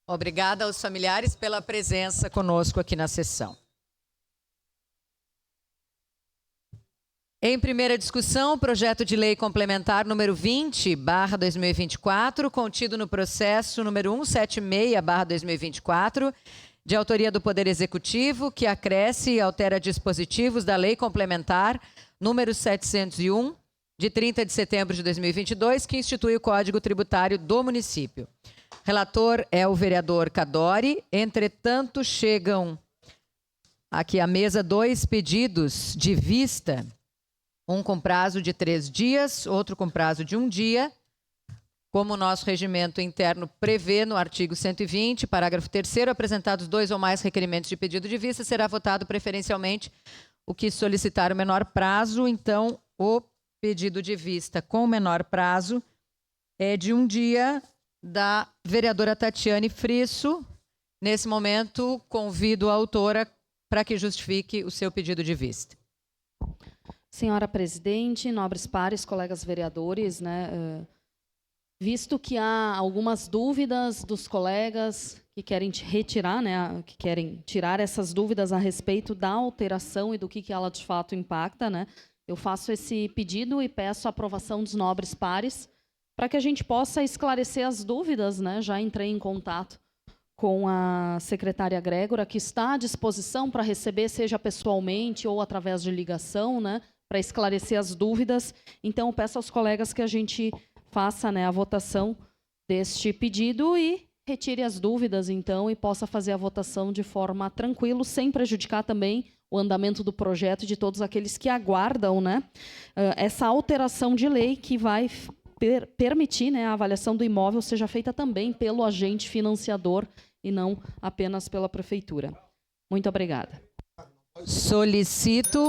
Obrigada aos familiares pela presença conosco aqui na sessão. Em primeira discussão, o projeto de lei complementar número 20/2024, contido no processo número 176/2024, de autoria do Poder Executivo, que acresce e altera dispositivos da Lei Complementar número 701, de 30 de setembro de 2022, que institui o Código Tributário do município. Relator é o vereador Cadori. Entretanto, chegam aqui à mesa 2 pedidos de vista, um com prazo de 3 dias, outro com prazo de 1 dia. Como o nosso regimento interno prevê no artigo 120, parágrafo 3º, apresentados 2 ou mais requerimentos de pedido de vista, será votado preferencialmente o que solicitar o menor prazo. Então, o pedido de vista com o menor prazo é de 1 dia, da vereadora Tatiane Frisso. Nesse momento, convido a autora para que justifique o seu pedido de vista. Senhora presidente, nobres pares, colegas vereadores, visto que há algumas dúvidas dos colegas que querem retirar, que querem tirar essas dúvidas a respeito da alteração e do que ela de fato impacta, eu faço esse pedido e peço a aprovação dos nobres pares para que a gente possa esclarecer as dúvidas, Já entrei em contato com a secretária Grégora, que está à disposição para receber, seja pessoalmente ou através de ligação, para esclarecer as dúvidas. Então, eu peço aos colegas que a gente faça a votação deste pedido e retire as dúvidas, então, e possa fazer a votação de forma tranquila, sem prejudicar também o andamento do projeto e de todos aqueles que aguardam essa alteração de lei que vai permitir a avaliação do imóvel seja feita também pelo agente financiador e não apenas pela prefeitura. Muito obrigada. Solicito